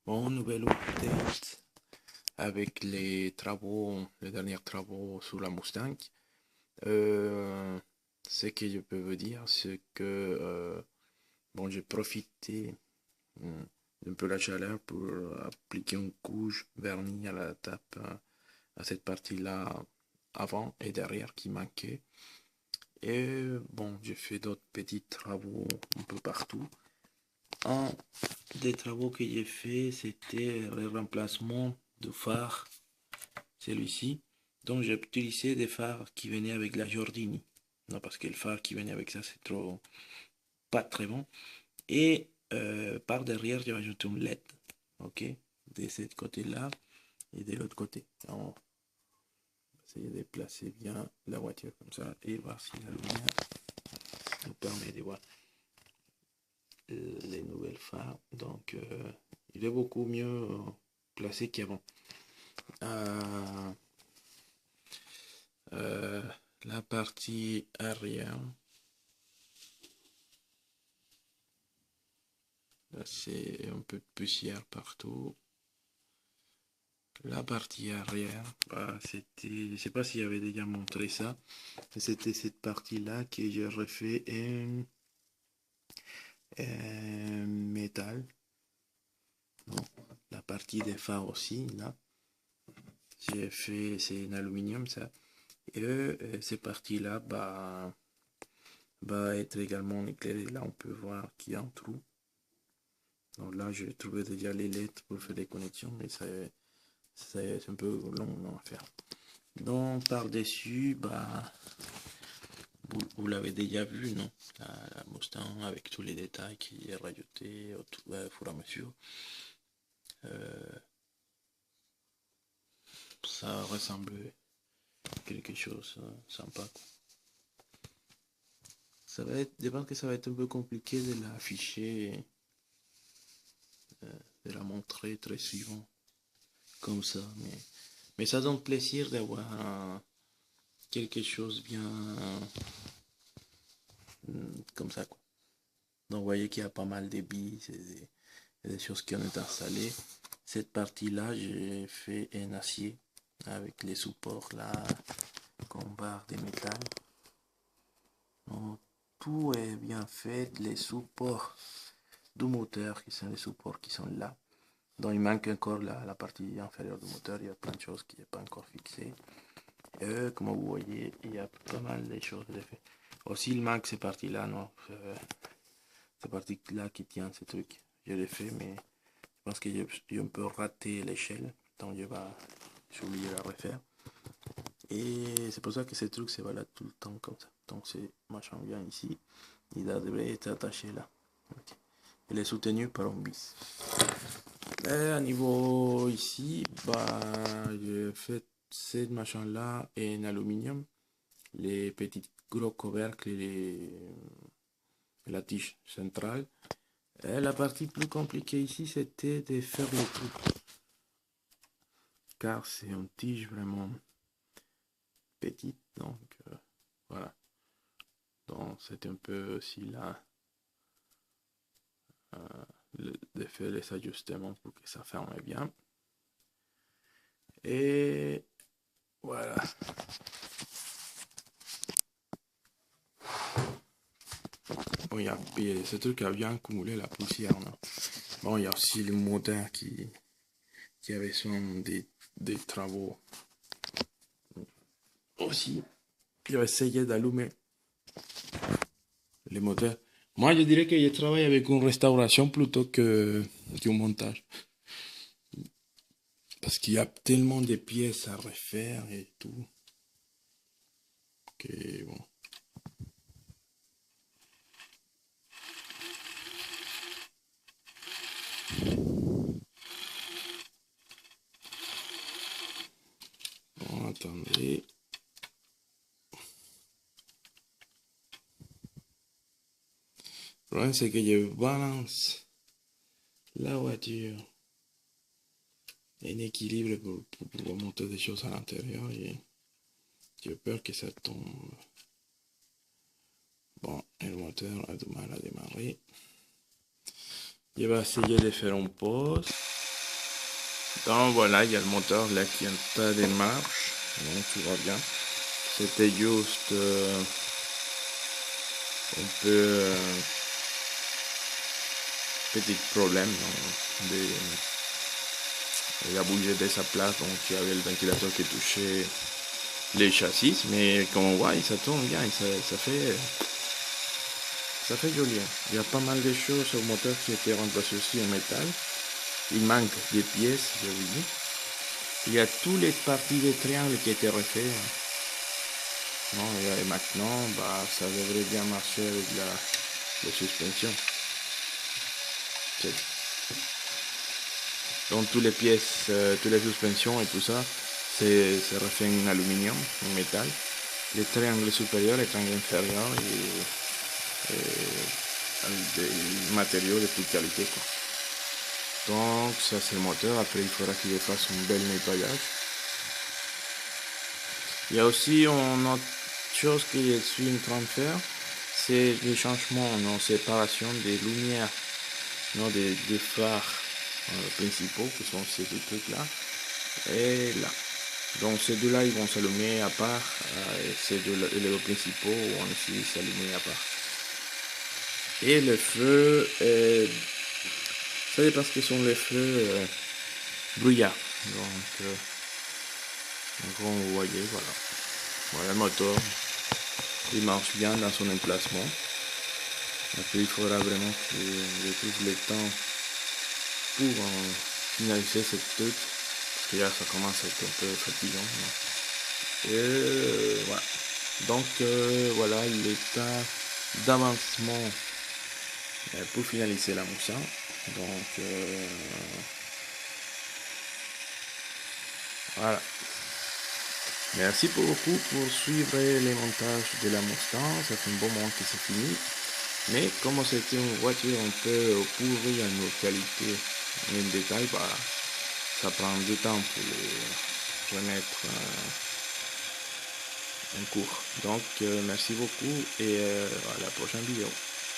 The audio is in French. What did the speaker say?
Bon, nouvelle update avec les derniers travaux sur la Mustang. Euh, Ce que je peux vous dire, c'est que bon, j'ai profité d'un peu la chaleur pour appliquer une couche vernis à la tape à cette partie-là avant et derrière qui manquait. Et bon, j'ai fait d'autres petits travaux un peu partout. Un des travaux que j'ai fait, c'était le remplacement de phare, celui-ci. Donc j'ai utilisé des phares qui venaient avec la Jordini. Non, parce que le phare qui venait avec ça, c'est trop pas très bon. Et par derrière, j'ai ajouté un LED. Ok, de ce côté-là et de l'autre côté. On va essayer de placer bien la voiture comme ça et voir si la lumière nous permet de voir les nouvelles phares. Donc il est beaucoup mieux placé qu'avant. Euh, euh, la partie arrière, là c'est un peu de poussière partout. La partie arrière, bah, c'était, je sais pas si j'avais déjà montré ça, mais c'était cette partie-là que j'ai refait en métal. Non, la partie des phares aussi, là, j'ai fait, c'est en aluminium ça. Et ces parties-là, bah, va être également éclairée. Là, on peut voir qu'il y a un trou. Donc là, j'ai trouvé déjà les lettres pour faire des connexions, mais c'est un peu long à faire. Donc par-dessus, bah, vous l'avez déjà vu, non? La Mustang avec tous les détails qui est rajouté au fur et à mesure. Euh, Ça ressemble à quelque chose sympa, quoi. Je pense que ça va être un peu compliqué de l'afficher, de la montrer très souvent comme ça, mais ça donne plaisir d'avoir quelque chose bien comme ça, quoi. Donc vous voyez qu'il y a pas mal de billes, des choses qui ont été installées. Cette partie-là, j'ai fait en acier avec les supports là, comme barre de métal. Donc, tout est bien fait. Les supports du moteur, qui sont les supports qui sont là. Donc il manque encore la partie inférieure du moteur. Il y a plein de choses qui n'est pas encore fixées. Et comme vous voyez, il y a pas mal de choses de fait. Aussi, il manque ces parties-là, non? Cette partie-là qui tient ce truc. Je l'ai fait, mais je pense que j'ai un peu raté l'échelle. Donc, j'ai oublié de la refaire. Et c'est pour ça que ce truc se balade tout le temps comme ça. Donc, c'est machin bien ici. Il devrait être attaché là. Okay. Il est soutenu par un vis. Et à niveau ici, bah, j'ai fait ces machins-là en aluminium. Les petits gros couvercles et la tige centrale. Et la partie plus compliquée ici, c'était de faire le trou. Car c'est une tige vraiment petite. Donc, voilà. Donc, c'est un peu aussi là de faire les ajustements pour que ça ferme bien. Et voilà. Bon, ce truc a bien accumulé la poussière. Non? Bon, il y a aussi le moteur qui avait son des travaux. Aussi, j'ai essayé d'allumer les moteurs. Moi, je dirais que je travaille avec une restauration plutôt qu'un montage. Parce qu'il y a tellement de pièces à refaire et tout. Que bon. Bon, attendez. Le problème, c'est que je balance la voiture en équilibre pour pouvoir monter des choses à l'intérieur et j'ai peur que ça tombe. Bon, le moteur a du mal à démarrer. Je vais essayer de faire une pause. Donc voilà, il y a le moteur là qui est en tas de marche, donc tout va bien. C'était juste un peu petit problème, donc, il a bougé de sa place, donc il y avait le ventilateur qui touchait les châssis, mais comme on voit, ça tourne bien, ça fait joli. Il y a pas mal de choses au moteur qui étaient remplacées aussi en métal. Il manque des pièces, je vous dis. Il y a toutes les parties des triangles qui étaient refaites. Non, et maintenant, bah, ça devrait bien marcher avec la suspension. Donc toutes les pièces, toutes les suspensions et tout ça, c'est refait en aluminium, en métal. Les triangles supérieurs, les triangles inférieurs et des matériaux de toute qualité, quoi. Donc ça c'est le moteur. Après il faudra qu'il fasse un bel nettoyage. Il y a aussi une autre chose que je suis en train de faire, c'est le changement en séparation des lumières, non, des phares principaux qui sont ces deux trucs là et là. Donc ces deux là ils vont s'allumer à part, et ces deux les principaux vont aussi s'allumer à part. Et le feu, ça c'est parce que ce sont les feux brouillard. Donc comme vous voyez, voilà. Voilà le moteur. Il marche bien dans son emplacement. Après il faudra vraiment que je trouve le temps pour finaliser cette toute. Parce que là ça commence à être un peu fatigant. Et voilà. Donc voilà l'état d'avancement pour finaliser la Mustang. Donc voilà. Merci beaucoup pour suivre les montages de la Mustang. Ça fait un bon moment que c'est fini. Mais comme c'était une voiture un peu pourrie à nos qualités et en détail, bah, ça prend du temps pour les remettre en cours. Donc merci beaucoup et à la prochaine vidéo.